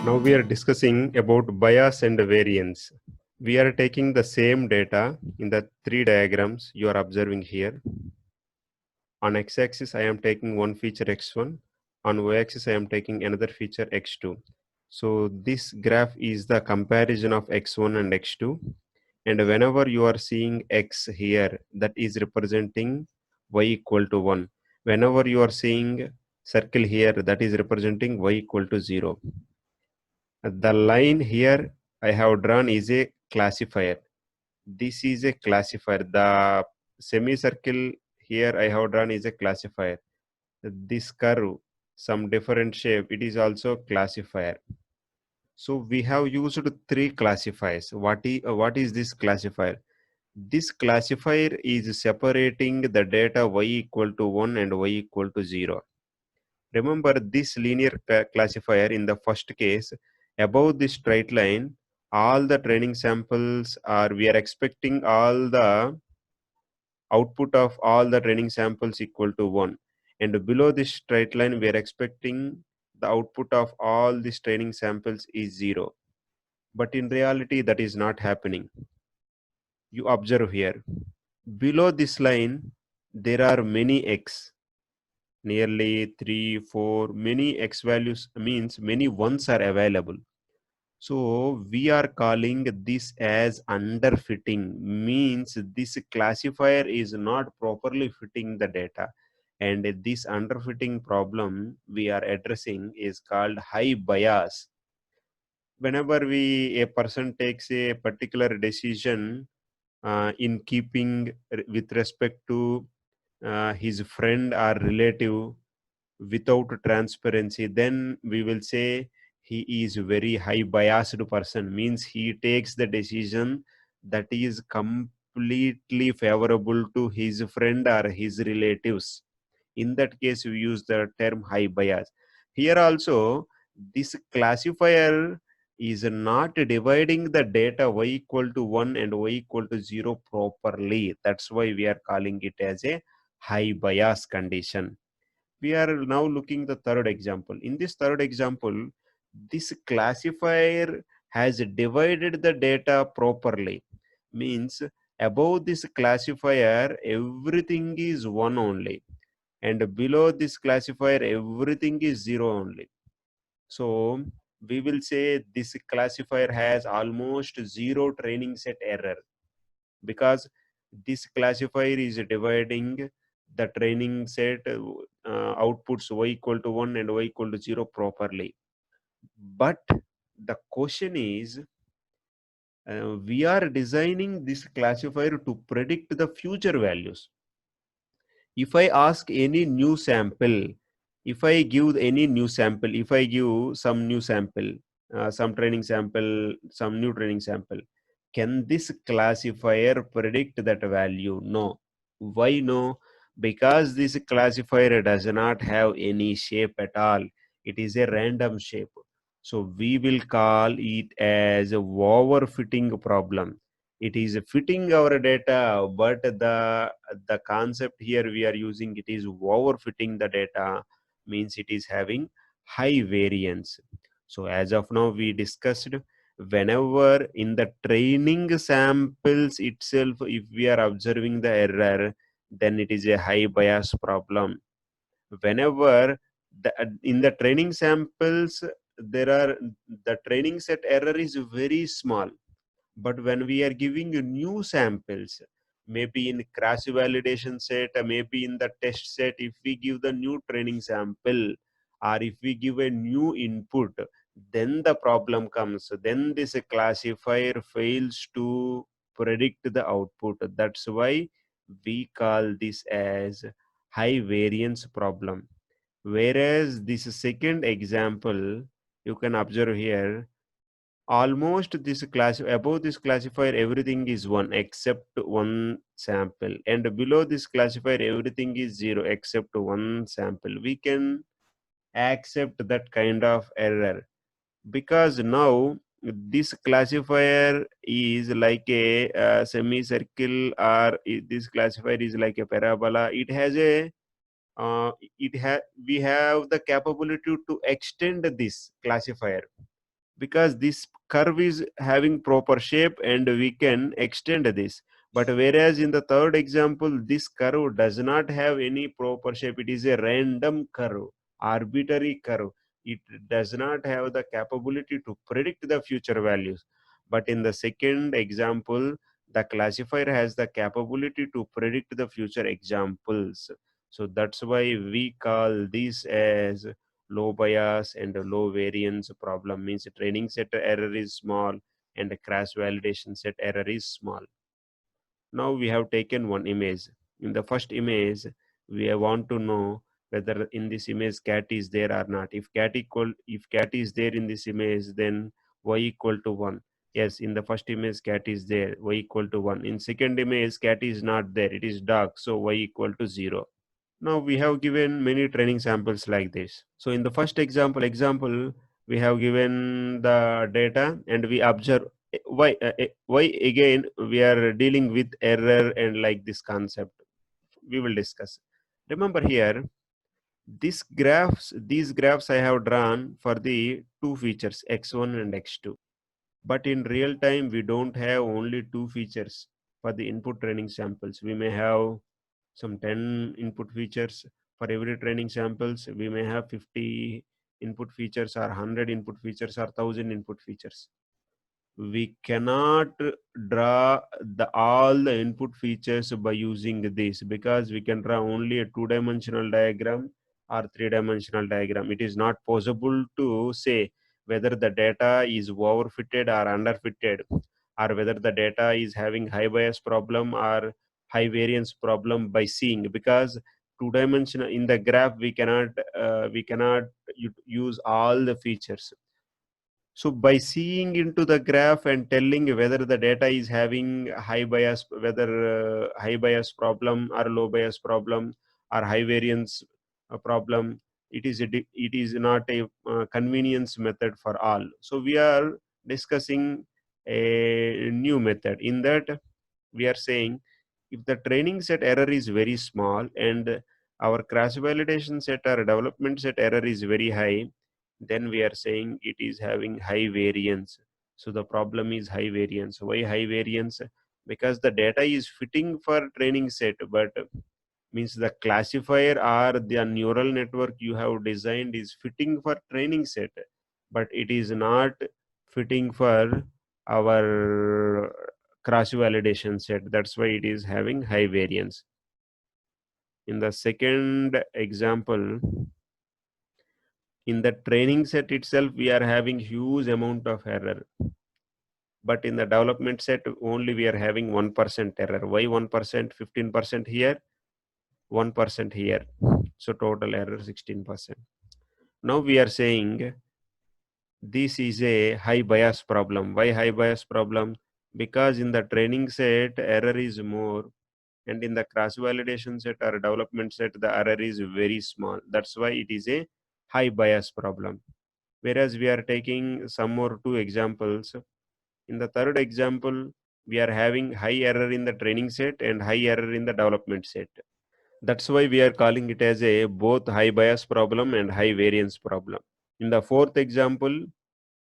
Now we are discussing about bias and variance. We are taking the same data in the three diagrams you are observing here. On x-axis, I am taking one feature x1. On y-axis, I am taking another feature x2. So this graph is the comparison of x1 and x2. And whenever you are seeing x here, that is representing y equal to 1. Whenever you are seeing circle here, that is representing y equal to 0. The line here I have drawn is a classifier. This is a classifier. The semicircle here I have drawn is a classifier. This curve, some different shape, it is also classifier. So we have used three classifiers. What is this classifier? This classifier is separating the data y equal to 1 and y equal to 0. Remember this linear classifier in the first case, above this straight line, all the training samples are, we are expecting all the output of all the training samples equal to 1. And below this straight line, we are expecting the output of all these training samples is 0. But in reality, that is not happening. You observe here. Below this line, there are many x, nearly 3, 4, many x values means many ones are available. So we are calling this as underfitting, means this classifier is not properly fitting the data. And this underfitting problem we are addressing is called high bias. Whenever a person takes a particular decision in keeping with respect to his friend or relative without transparency, then we will say he is very high biased person, means he takes the decision that is completely favorable to his friend or his relatives. In that case, we use the term high bias. Here also, this classifier is not dividing the data y equal to 1 and y equal to 0 properly. That's why we are calling it as a high bias condition. We are now looking the third example. In this third example, this classifier has divided the data properly, means above this classifier everything is 1 only, and below this classifier everything is 0 only. So we will say this classifier has almost 0 training set error, because this classifier is dividing the training set outputs y equal to 1 and y equal to 0 properly. But the question is, we are designing this classifier to predict the future values. If I ask any new sample, if I give any new sample, if I give some new sample, some training sample, some new training sample, can this classifier predict that value? No. Why no? Because this classifier does not have any shape at all. It is a random shape. So we will call it as a overfitting problem. It is fitting our data, but the concept here we are using, it is overfitting the data, means it is having high variance. So as of now we discussed, whenever in the training samples itself, if we are observing the error, then it is a high bias problem. Whenever in the training samples there are, the training set error is very small, but when we are giving you new samples, maybe in crash validation set, maybe in the test set, if we give the new training sample or if we give a new input, then the problem comes. Then this classifier fails to predict the output. That's why we call this as high variance problem. Whereas this second example, you can observe here, almost this class, above this classifier everything is 1 except one sample, and below this classifier everything is 0 except one sample. We can accept that kind of error, because now this classifier is like a semicircle, or this classifier is like a parabola. It has a we have the capability to extend this classifier. because this curve is having proper shape and we can extend this. But whereas in the third example, this curve does not have any proper shape. It is a random curve, arbitrary curve. It does not have the capability to predict the future values. But in the second example, the classifier has the capability to predict the future examples. So that's why we call this as low bias and low variance problem. Means training set error is small and crash validation set error is small. Now we have taken one image. In the first image, we want to know whether in this image cat is there or not. If cat is there in this image, then y equal to 1. Yes, in the first image cat is there, y equal to 1. In second image cat is not there, it is dog, so y equal to 0. Now we have given many training samples like this. So in the first example, we have given the data and we observe why again we are dealing with error and like this concept. We will discuss. Remember here, these graphs I have drawn for the two features x1 and x2. But in real time, we don't have only two features for the input training samples. We may have some 10 input features for every training samples. We may have 50 input features or 100 input features or 1000 input features. We cannot draw all the input features by using this, because we can draw only a two-dimensional diagram or three-dimensional diagram. It is not possible to say whether the data is overfitted or underfitted, or whether the data is having high bias problem or high variance problem by seeing, because two-dimensional in the graph we cannot use all the features. So by seeing into the graph and telling whether the data is having high bias, whether high bias problem or low bias problem or high variance problem, it is not a convenience method for all. So we are discussing a new method. In that, we are saying if the training set error is very small and our crash validation set or development set error is very high, then we are saying it is having high variance. So the problem is high variance. Why high variance? Because the data is fitting for training set, but means the classifier or the neural network you have designed is fitting for training set, but it is not fitting for our cross validation set. That's why it is having high variance. In the second example, in the training set itself, we are having huge amount of error, but in the development set only we are having 1% error. Why 1%? 15% here, 1% here, so total error 16%. Now we are saying this is a high bias problem. Why high bias problem? Because in the training set error is more, and in the cross validation set or development set the error is very small. That's why it is a high bias problem. Whereas we are taking some more two examples. In the third example, we are having high error in the training set and high error in the development set. That's why we are calling it as a both high bias problem and high variance problem. In the fourth example,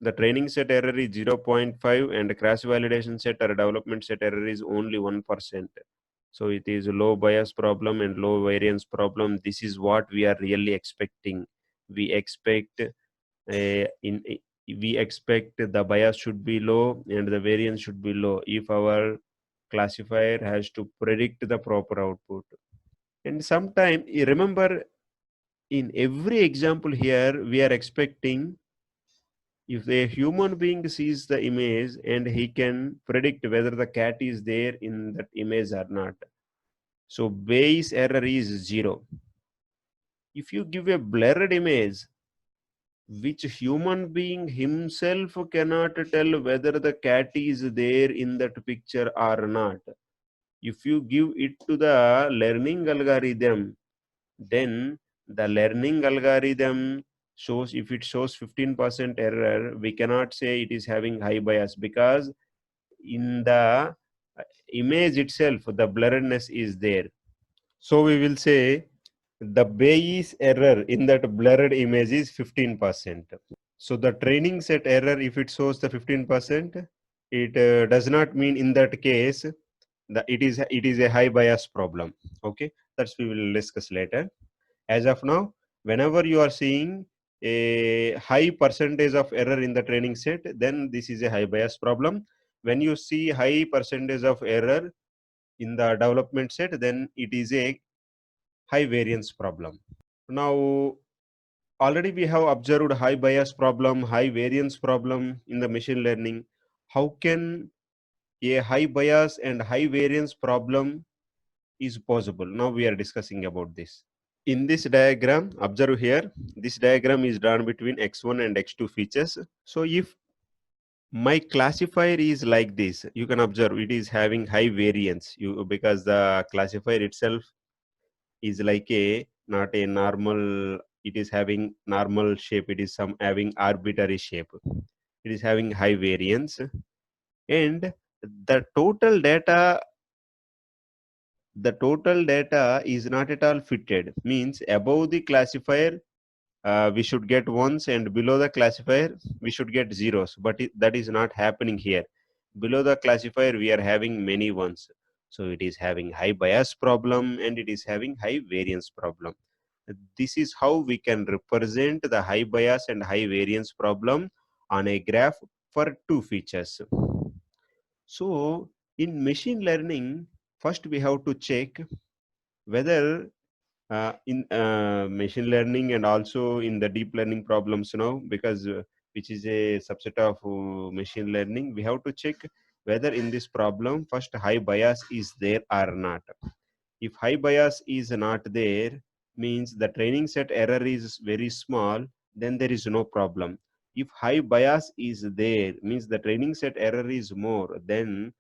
the training set error is 0.5 and crash validation set or development set error is only 1%. So it is a low bias problem and low variance problem. This is what we are really expecting. We expect we expect the bias should be low and the variance should be low if our classifier has to predict the proper output. And sometime remember, in every example here we are expecting if a human being sees the image and he can predict whether the cat is there in that image or not. So Bayes error is 0. If you give a blurred image which human being himself cannot tell whether the cat is there in that picture or not, if you give it to the learning algorithm, then the learning algorithm shows, if it shows 15% error, we cannot say it is having high bias, because in the image itself the blurredness is there. So we will say the Bayes error in that blurred image is 15%. So the training set error, if it shows the 15%, it does not mean in that case that it is a high bias problem. Okay, that's we will discuss later. As of now, whenever you are seeing a high percentage of error in the training set, then this is a high bias problem. When you see high percentage of error in the development set, then it is a high variance problem. Now, already we have observed high bias problem, high variance problem in the machine learning. How can a high bias and high variance problem is possible? Now we are discussing about this. In this diagram, observe here, this diagram is drawn between x1 and x2 features. So if my classifier is like this, you can observe it is having high variance because the classifier itself is like a not a normal, it is having normal shape, it is some having arbitrary shape, it is having high variance, and the total data is not at all fitted, means above the classifier we should get ones and below the classifier we should get zeros, but that is not happening here. Below the classifier we are having many ones, so it is having high bias problem and it is having high variance problem. This is how we can represent the high bias and high variance problem on a graph for two features. So in machine learning, first we have to check whether in machine learning and also in the deep learning problems now, because which is a subset of machine learning, we have to check whether in this problem first high bias is there or not. If high bias is not there, means the training set error is very small, then there is no problem. If high bias is there, means the training set error is more, then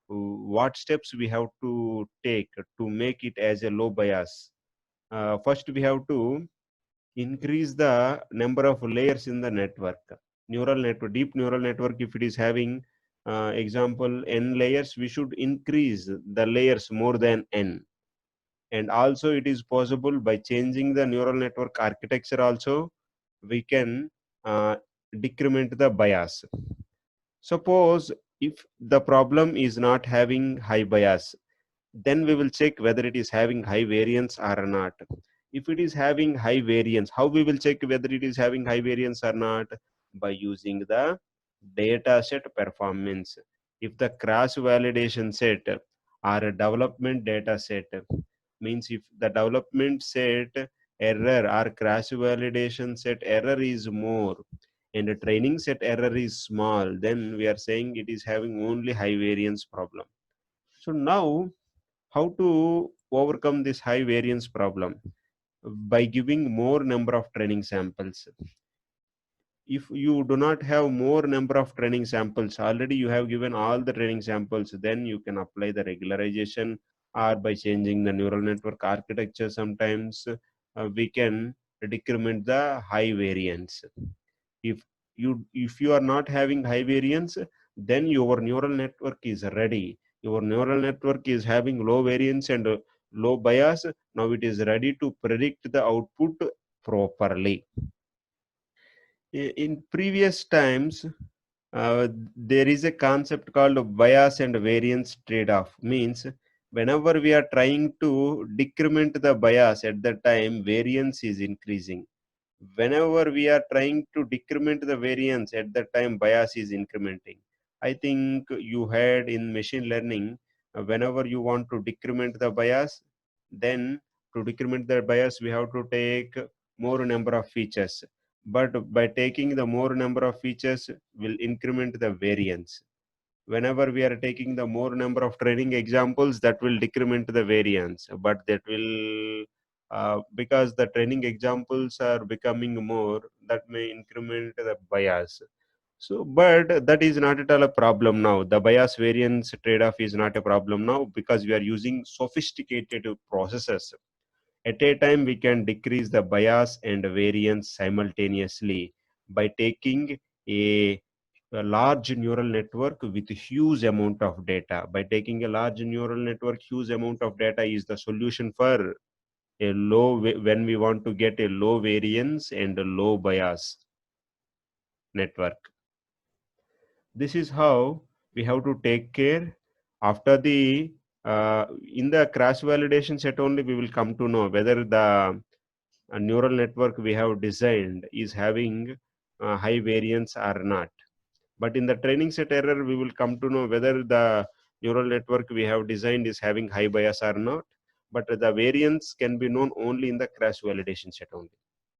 what steps we have to take to make it as a low bias? First we have to increase the number of layers in the network. Neural network, deep neural network, if it is having example n layers, we should increase the layers more than n. And also it is possible by changing the neural network architecture also, we can decrement the bias. Suppose if the problem is not having high bias, then we will check whether it is having high variance or not. If it is having high variance, how we will check whether it is having high variance or not? By using the data set performance. If the cross validation set or a development data set, means if the development set error or cross validation set error is more and the training set error is small, then we are saying it is having only high variance problem. So now how to overcome this high variance problem? By giving more number of training samples. If you do not have more number of training samples, already you have given all the training samples, then you can apply the regularization, or by changing the neural network architecture sometimes we can decrement the high variance. If you are not having high variance, then your neural network is ready, your neural network is having low variance and low bias, now it is ready to predict the output properly. In previous times, there is a concept called bias and variance trade-off, means whenever we are trying to decrement the bias, at that time variance is increasing. Whenever we are trying to decrement the variance, at that time bias is incrementing. I think you had in machine learning, whenever you want to decrement the bias, then to decrement the bias we have to take more number of features, but by taking the more number of features will increment the variance. Whenever we are taking the more number of training examples, that will decrement the variance, but that will because the training examples are becoming more, that may increment the bias. So but that is not at all a problem now. The bias variance trade-off is not a problem now, because we are using sophisticated processes. At a time we can decrease the bias and variance simultaneously by taking a large neural network with huge amount of data. By taking a large neural network, huge amount of data is the solution for a when we want to get a low variance and a low bias. network. This is how we have to take care. After the in the crash validation set only, we will come to know whether the neural network we have designed is having high variance or not. But in the training set error, we will come to know whether the neural network we have designed is having high bias or not. But the variance can be known only in the crash validation set only.